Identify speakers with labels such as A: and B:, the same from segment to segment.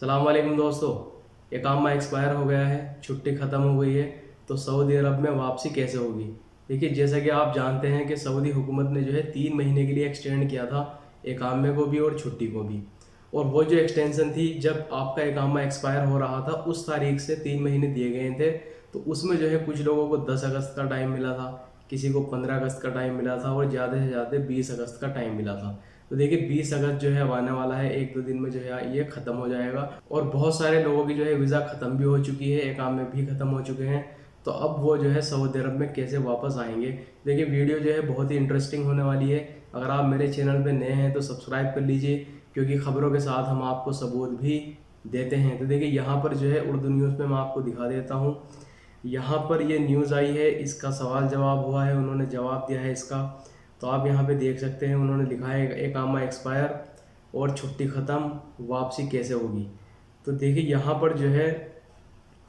A: सलाम वालेकुम दोस्तों। इकामा एक्सपायर हो गया है, छुट्टी ख़त्म हो गई है, तो सऊदी अरब में वापसी कैसे होगी। देखिए, जैसा कि आप जानते हैं कि सऊदी हुकूमत ने जो है 3 महीने के लिए एक्सटेंड किया था इकामे को भी और छुट्टी को भी। और वो जो एक्सटेंशन थी, जब आपका इकामा एक्सपायर हो रहा था उस तारीख से 3 महीने दिए गए थे। तो उसमें जो है कुछ लोगों को 10 अगस्त का टाइम मिला था, किसी को 15 अगस्त का टाइम मिला था और ज़्यादा से ज़्यादा 20 अगस्त का टाइम मिला था। तो देखिए, 20 अगस्त जो है अब आने वाला है, 1-2 दिन में जो है ये ख़त्म हो जाएगा। और बहुत सारे लोगों की जो है वीज़ा ख़त्म भी हो चुकी है, इकामे भी ख़त्म हो चुके हैं। तो अब वो जो है सऊदी अरब में कैसे वापस आएंगे। देखिए, वीडियो जो है बहुत ही इंटरेस्टिंग होने वाली है। अगर आप मेरे चैनल पे नए हैं तो सब्सक्राइब कर लीजिए, क्योंकि ख़बरों के साथ हम आपको सबूत भी देते हैं। तो देखिए, यहाँ पर जो है उर्दू न्यूज़ में मैं आपको दिखा देता हूँ। यहाँ पर ये न्यूज़ आई है, इसका सवाल जवाब हुआ है, उन्होंने जवाब दिया है इसका। तो आप यहाँ पे देख सकते हैं, उन्होंने लिखा है इकामा एक्सपायर और छुट्टी ख़त्म, वापसी कैसे होगी। तो देखिए, यहाँ पर जो है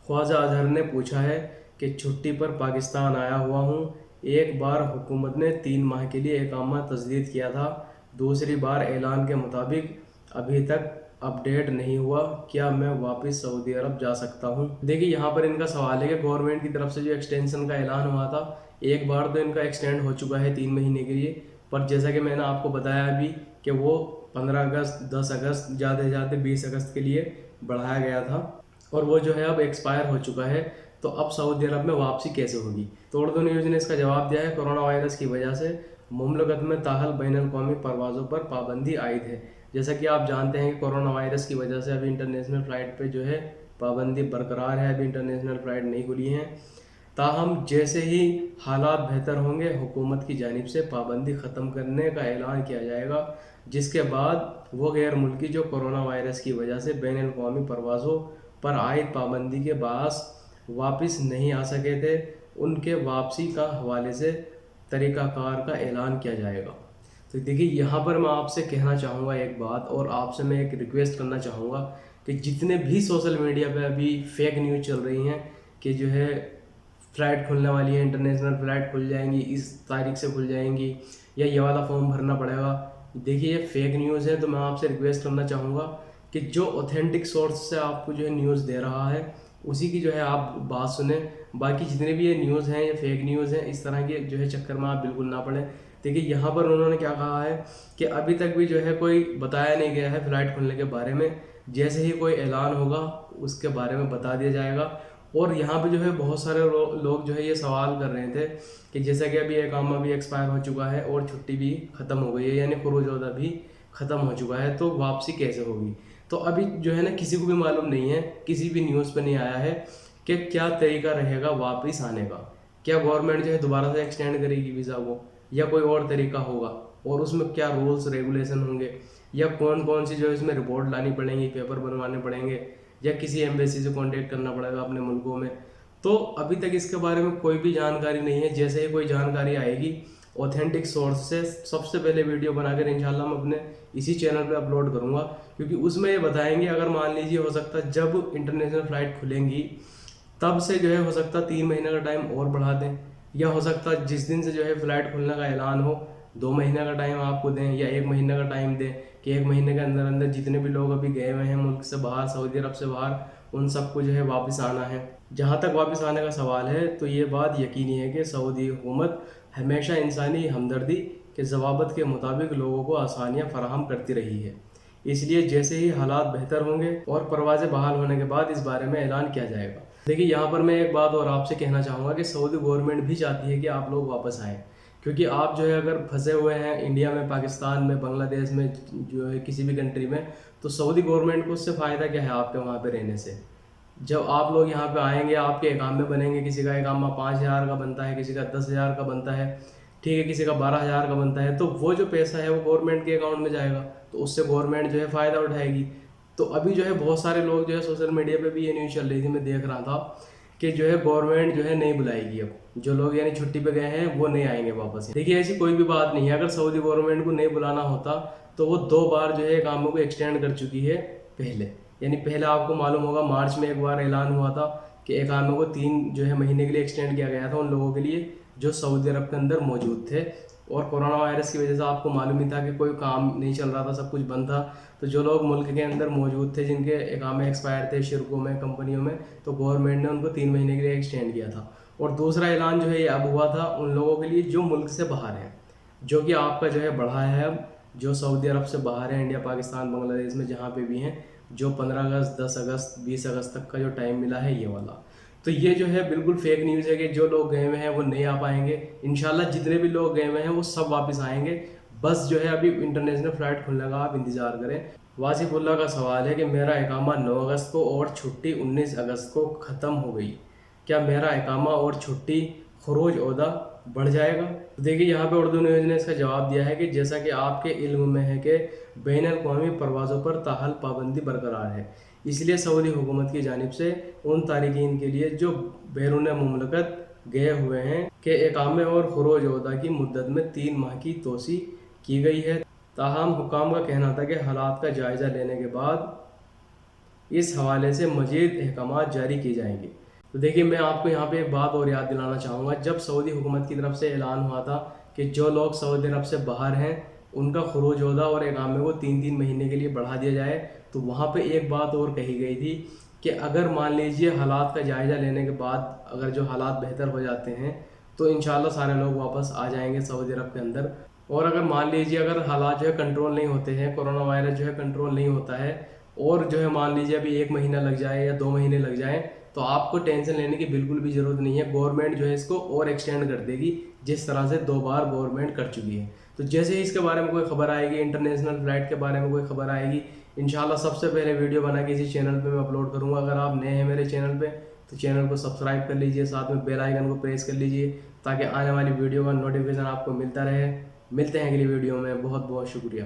A: ख्वाजा अजहर ने पूछा है कि छुट्टी पर पाकिस्तान आया हुआ हूँ। एक बार हुकूमत ने 3 माह के लिए इकामा तजदीद किया था, दूसरी बार ऐलान के मुताबिक अभी तक अपडेट नहीं हुआ, क्या मैं वापस सऊदी अरब जा सकता हूँ। देखिए, यहाँ पर इनका सवाल है कि गवर्नमेंट की तरफ से जो एक्सटेंशन का ऐलान हुआ था, एक बार तो इनका एक्सटेंड हो चुका है 3 महीने के लिए, पर जैसा कि मैंने आपको बताया अभी कि वो 15 अगस्त, 10 अगस्त, ज़्यादा से ज़्यादा 20 अगस्त के लिए बढ़ाया गया था और वो जो है अब एक्सपायर हो चुका है। तो अब सऊदी अरब में वापसी कैसे होगी। तो उर्दू न्यूज़ ने इसका जवाब दिया है, कोरोना वायरस की वजह से मुमलकत में ताहल बैनुल-अक़वामी परवाज़ों पर पाबंदी आयद है। जैसा कि आप जानते हैं कि कोरोना वायरस की वजह से अभी इंटरनेशनल फ़्लाइट पे जो है पाबंदी बरकरार है, अभी इंटरनेशनल फ़्लाइट नहीं खुली हैं। ताहम जैसे ही हालात बेहतर होंगे, हुकूमत की जानिब से पाबंदी ख़त्म करने का ऐलान किया जाएगा, जिसके बाद वो गैर मुल्की जो कोरोना वायरस की वजह से बैनुल-अक़वामी परवाज़ों पर आयद पाबंदी के बायस वापस नहीं आ सके थे, उनके वापसी का हवाले से तरीक़ाकार का ऐलान किया जाएगा। तो देखिए, यहाँ पर मैं आपसे कहना चाहूँगा एक बात, और आपसे मैं एक रिक्वेस्ट करना चाहूँगा कि जितने भी सोशल मीडिया पे अभी फेक न्यूज़ चल रही हैं कि जो है फ़्लाइट खुलने वाली है, इंटरनेशनल फ़्लाइट खुल जाएंगी, इस तारीख से खुल जाएंगी, या ये वाला फॉर्म भरना पड़ेगा। देखिए, ये फेक न्यूज़ है। तो मैं आपसे रिक्वेस्ट करना चाहूँगा कि जो ऑथेंटिक सोर्स से आपको जो है न्यूज़ दे रहा है, उसी की जो है आप बात सुने। बाकी जितने भी ये न्यूज़ हैं, ये फेक न्यूज़ हैं, इस तरह के जो है चक्कर में आप बिल्कुल ना पड़ें। देखिए, यहाँ पर उन्होंने क्या कहा है कि अभी तक भी जो है कोई बताया नहीं गया है फ़्लाइट खुलने के बारे में। जैसे ही कोई ऐलान होगा उसके बारे में बता दिया जाएगा। और यहाँ पे जो है बहुत सारे लोग जो है ये सवाल कर रहे थे कि जैसा कि अभी इकामा भी एक्सपायर हो चुका है और छुट्टी भी ख़त्म हो गई है, यानी खुरूज ओहदा भी ख़त्म हो चुका है, तो वापसी कैसे होगी। तो अभी जो है ना, किसी को भी मालूम नहीं है, किसी भी न्यूज़ पे नहीं आया है कि क्या तरीका रहेगा वापस आने का। क्या गवर्नमेंट जो है दोबारा से एक्सटेंड करेगी वीज़ा को, या कोई और तरीका होगा, और उसमें क्या रूल्स रेगुलेशन होंगे, या कौन कौन सी जो है इसमें रिपोर्ट लानी पड़ेंगी, पेपर बनवाने पड़ेंगे, या किसी एम्बेसी से कांटेक्ट करना पड़ेगा अपने मुल्कों में। तो अभी तक इसके बारे में कोई भी जानकारी नहीं है। जैसे ही कोई जानकारी आएगी ऑथेंटिक सोर्स से, सबसे पहले वीडियो बनाकर इंशाल्लाह मैं अपने इसी चैनल पे अपलोड करूँगा, क्योंकि उसमें ये बताएंगे अगर मान लीजिए हो सकता है जब इंटरनेशनल फ़्लाइट खुलेंगी तब से जो है हो सकता है 3 महीने का टाइम और बढ़ा दें, या हो सकता है जिस दिन से जो है फ़्लाइट खुलने का ऐलान हो 2 महीने का टाइम आपको दें, या 1 महीने का टाइम दें कि 1 महीने के अंदर अंदर जितने भी लोग अभी गए हुए हैं मुल्क से बाहर, सऊदी अरब से बाहर, उन सबको जो है वापस आना है। जहाँ तक वापस आने का सवाल है, तो ये बात यकीनी है कि सऊदी हुकूमत हमेशा इंसानी हमदर्दी के ज़वाबित के मुताबिक लोगों को आसानियाँ फराहम करती रही है। इसलिए जैसे ही हालात बेहतर होंगे और परवाज़ें बहाल होने के बाद इस बारे में ऐलान किया जाएगा। देखिए, यहाँ पर मैं एक बात और आपसे कहना चाहूँगा कि सऊदी गवर्नमेंट भी चाहती है कि आप लोग वापस आएँ, क्योंकि आप जो है अगर फंसे हुए हैं इंडिया में, पाकिस्तान में, बांग्लादेश में, जो है किसी भी कंट्री में, तो सऊदी गवर्नमेंट को उससे फ़ायदा क्या है आपके वहाँ पे रहने से। जब आप लोग यहाँ पे आएंगे, आपके इकामे बनेंगे, किसी का इकामा 5,000 का बनता है, किसी का 10,000 का बनता है, ठीक है, किसी का 12,000 का बनता है, तो वो जो पैसा है वो गवर्नमेंट के अकाउंट में जाएगा, तो उससे गवर्नमेंट जो है फ़ायदा उठाएगी। तो अभी जो है बहुत सारे लोग जो है सोशल मीडिया पे भी ये न्यूज़ चल रही थी, मैं देख रहा था कि जो है गवर्नमेंट जो है नहीं बुलाएगी, अब जो लोग यानी छुट्टी पे गए हैं वो नहीं आएंगे वापस। देखिए, ऐसी कोई भी बात नहीं है। अगर सऊदी गवर्नमेंट को नहीं बुलाना होता तो वो 2 बार जो है कामों को एक्सटेंड कर चुकी है पहले। यानी पहले आपको मालूम होगा मार्च में एक बार ऐलान हुआ था कि इकामे को 3 जो है महीने के लिए एक्सटेंड किया गया था उन लोगों के लिए जो सऊदी अरब के अंदर मौजूद थे। और कोरोना वायरस की वजह से आपको मालूम ही था कि कोई काम नहीं चल रहा था, सब कुछ बंद था। तो जो लोग मुल्क के अंदर मौजूद थे जिनके इकामे एक्सपायर थे शिरकों में, कंपनियों में, तो गवर्नमेंट ने उनको 3 महीने के लिए एक्सटेंड किया था। और दूसरा ऐलान जो है ये अब हुआ था उन लोगों के लिए जो मुल्क से बाहर हैं, जो कि आपका जो है बढ़ा है अब, जो सऊदी अरब से बाहर है, इंडिया, पाकिस्तान, बांग्लादेश में जहाँ पे भी हैं, जो 15 अगस्त, 10 अगस्त, 20 अगस्त तक का जो टाइम मिला है ये वाला। तो ये जो है बिल्कुल फेक न्यूज़ है कि जो लोग गए हुए हैं वो नहीं आ पाएंगे। इंशाल्लाह जितने भी लोग गए हुए हैं वो सब वापस आएंगे। बस जो है अभी इंटरनेशनल फ़्लाइट खुलने का आप इंतज़ार करें। वासिफुल्लाह का सवाल है कि मेरा इकामा 9 अगस्त को और छुट्टी 19 अगस्त को ख़त्म हो गई, क्या मेरा इकामा और छुट्टी खरोज ओहदा बढ़ जाएगा? तो देखिए यहाँ पे उर्दू न्यूज़ ने इसका जवाब दिया है कि जैसा कि आपके इल्म में है कि बैन अल-अक़वामी परवाज़ों पर ताहाल पाबंदी बरकरार है, इसलिए सऊदी हुकूमत की जानिब से उन तारिकीन के लिए जो बैरून मुमलकत गए हुए हैं कि इकामे और खरोज ओहदा की मुद्दत में 3 माह की तोसी की गई है। ताहम हुकाम का कहना था कि हालात का जायज़ा लेने के बाद इस हवाले से मज़ीद अहकामात जारी किए जाएंगे। तो देखिए मैं आपको यहाँ पे एक बात और याद दिलाना चाहूँगा, जब सऊदी हुकूमत की तरफ से ऐलान हुआ था कि जो लोग सऊदी अरब से बाहर हैं उनका खरूज ओहदा और इकामे को 3-3 महीने के लिए बढ़ा दिया जाए, तो वहाँ पे एक बात और कही गई थी कि अगर मान लीजिए हालात का जायज़ा लेने के बाद अगर जो हालात बेहतर हो जाते हैं तो इंशाल्लाह सारे लोग वापस आ जाएंगे सऊदी अरब के अंदर। और अगर मान लीजिए अगर हालात जो है कंट्रोल नहीं होते हैं, कोरोना वायरस जो है कंट्रोल नहीं होता है और जो है मान लीजिए अभी 1 महीना लग जाए या 2 महीने लग जाए, तो आपको टेंशन लेने की बिल्कुल भी ज़रूरत नहीं है। गवर्नमेंट जो है इसको और एक्सटेंड कर देगी, जिस तरह से 2 बार गवर्नमेंट कर चुकी है। तो जैसे ही इसके बारे में कोई खबर आएगी, इंटरनेशनल फ्लाइट के बारे में कोई खबर आएगी, इंशाल्लाह सबसे पहले वीडियो बना के इसी चैनल पे मैं अपलोड करूँगा। अगर आप नए हैं मेरे चैनल पे तो चैनल को सब्सक्राइब कर लीजिए, साथ में बेल आइकन को प्रेस कर लीजिए ताकि आने वाली वीडियो का नोटिफिकेशन आपको मिलता रहे। मिलते हैं अगली वीडियो में, बहुत बहुत शुक्रिया।